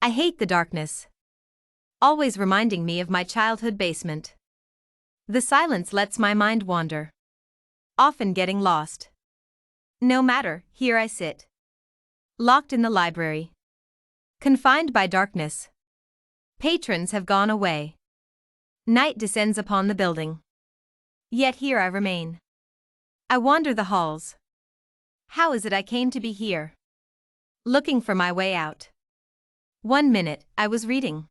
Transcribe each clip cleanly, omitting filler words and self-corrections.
I hate the darkness, always reminding me of my childhood basement. The silence lets my mind wander, often getting lost. No matter, here I sit, locked in the library, confined by darkness. Patrons have gone away. Night descends upon the building. Yet here I remain. I wander the halls. How is it I came to be here? Looking for my way out. 1 minute, I was reading,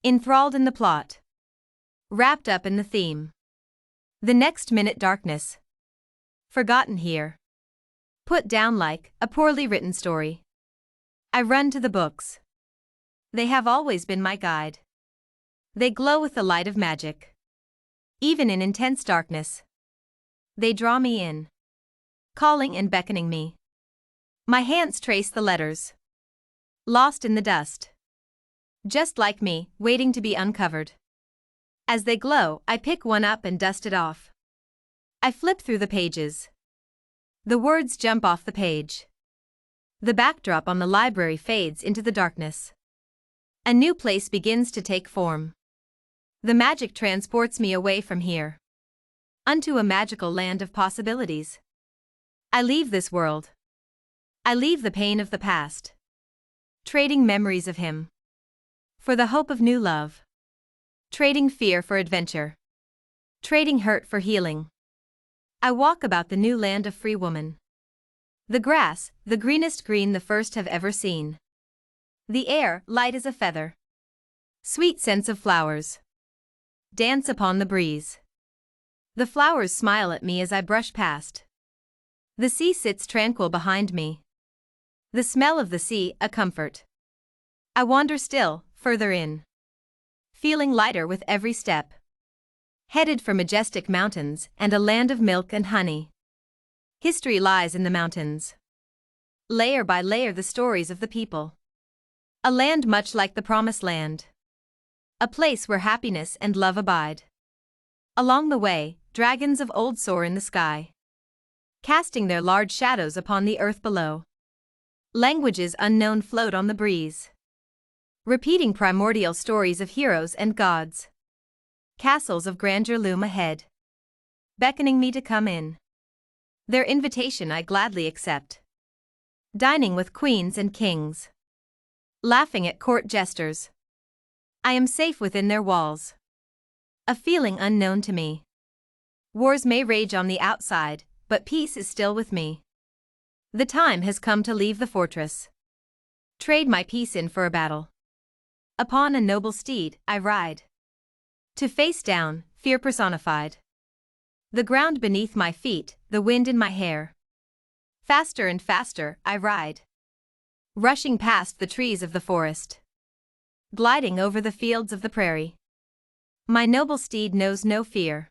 enthralled in the plot, wrapped up in the theme. The next minute, darkness. Forgotten here. Put down like a poorly written story. I run to the books. They have always been my guide. They glow with the light of magic. Even in intense darkness, they draw me in, calling and beckoning me. My hands trace the letters, lost in the dust. Just like me, waiting to be uncovered. As they glow, I pick one up and dust it off. I flip through the pages. The words jump off the page. The backdrop on the library fades into the darkness. A new place begins to take form. The magic transports me away from here, unto a magical land of possibilities. I leave this world. I leave the pain of the past, trading memories of him for the hope of new love, trading fear for adventure, trading hurt for healing. I walk about the new land of free woman. The grass, the greenest green the first have ever seen. The air, light as a feather. Sweet scents of flowers dance upon the breeze. The flowers smile at me as I brush past. The sea sits tranquil behind me. The smell of the sea, a comfort. I wander still, further in, feeling lighter with every step. Headed for majestic mountains and a land of milk and honey. History lies in the mountains. Layer by layer the stories of the people. A land much like the promised land. A place where happiness and love abide. Along the way, dragons of old soar in the sky, casting their large shadows upon the earth below. Languages unknown float on the breeze, repeating primordial stories of heroes and gods. Castles of grandeur loom ahead, beckoning me to come in. Their invitation I gladly accept. Dining with queens and kings, laughing at court jesters. I am safe within their walls. A feeling unknown to me. Wars may rage on the outside, but peace is still with me. The time has come to leave the fortress. Trade my peace in for a battle. Upon a noble steed, I ride. To face down, fear personified. The ground beneath my feet, the wind in my hair. Faster and faster, I ride. Rushing past the trees of the forest. Gliding over the fields of the prairie. My noble steed knows no fear,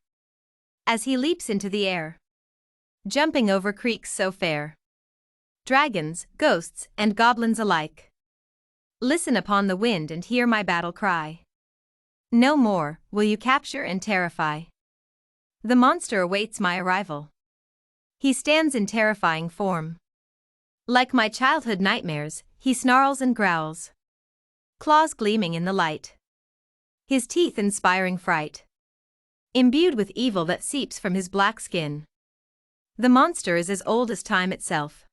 as he leaps into the air, jumping over creeks so fair. Dragons, ghosts, and goblins alike, listen upon the wind and hear my battle cry. No more will you capture and terrify. The monster awaits my arrival. He stands in terrifying form. Like my childhood nightmares, he snarls and growls, claws gleaming in the light. His teeth inspiring fright, imbued with evil that seeps from his black skin. The monster is as old as time itself.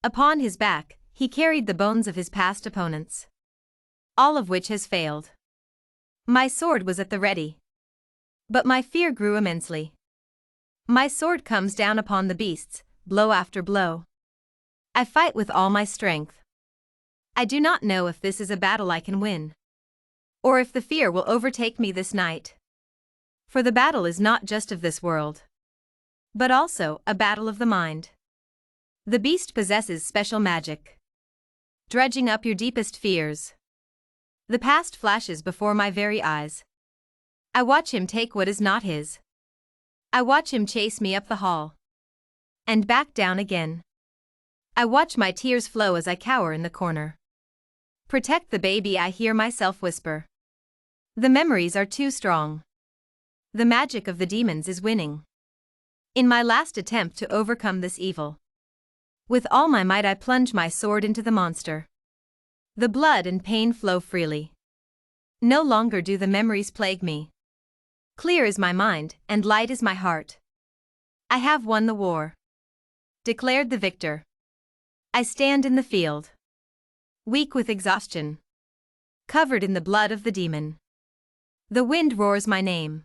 Upon his back, he carried the bones of his past opponents, all of which has failed. My sword was at the ready, but my fear grew immensely. My sword comes down upon the beasts, blow after blow. I fight with all my strength. I do not know if this is a battle I can win, or if the fear will overtake me this night. For the battle is not just of this world, but also a battle of the mind. The beast possesses special magic, dredging up your deepest fears. The past flashes before my very eyes. I watch him take what is not his. I watch him chase me up the hall, and back down again. I watch my tears flow as I cower in the corner. Protect the baby, I hear myself whisper. The memories are too strong. The magic of the demons is winning. In my last attempt to overcome this evil, with all my might I plunge my sword into the monster. The blood and pain flow freely. No longer do the memories plague me. Clear is my mind, and light is my heart. I have won the war. Declared the victor. I stand in the field. Weak with exhaustion. Covered in the blood of the demon. The wind roars my name.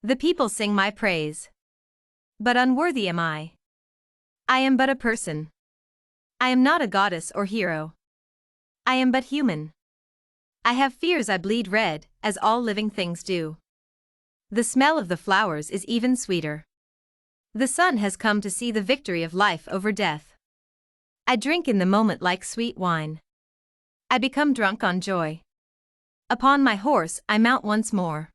The people sing my praise. But unworthy am I. I am but a person. I am not a goddess or hero. I am but human. I have fears, I bleed red, as all living things do. The smell of the flowers is even sweeter. The sun has come to see the victory of life over death. I drink in the moment like sweet wine. I become drunk on joy. Upon my horse I mount once more.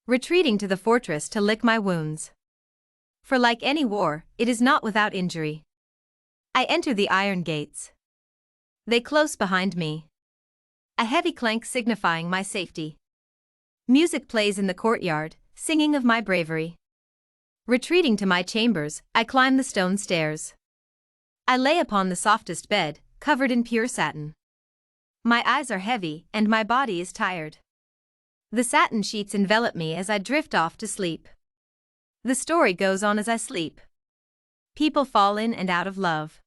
Retreating to the fortress to lick my wounds. For like any war, it is not without injury. I enter the iron gates. They close behind me. A heavy clank signifying my safety. Music plays in the courtyard, singing of my bravery. Retreating to my chambers, I climb the stone stairs. I lay upon the softest bed, covered in pure satin. My eyes are heavy, and my body is tired. The satin sheets envelop me as I drift off to sleep. The story goes on as I sleep. People fall in and out of love.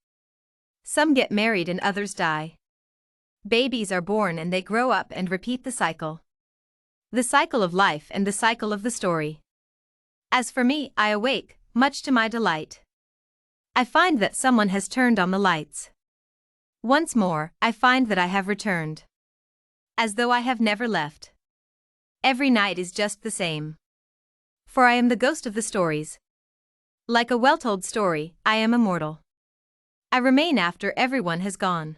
Some get married and others die. Babies are born and they grow up and repeat the cycle. The cycle of life and the cycle of the story. As for me, I awake, much to my delight. I find that someone has turned on the lights. Once more, I find that I have returned. As though I have never left. Every night is just the same. For I am the ghost of the stories. Like a well-told story, I am immortal. I remain after everyone has gone.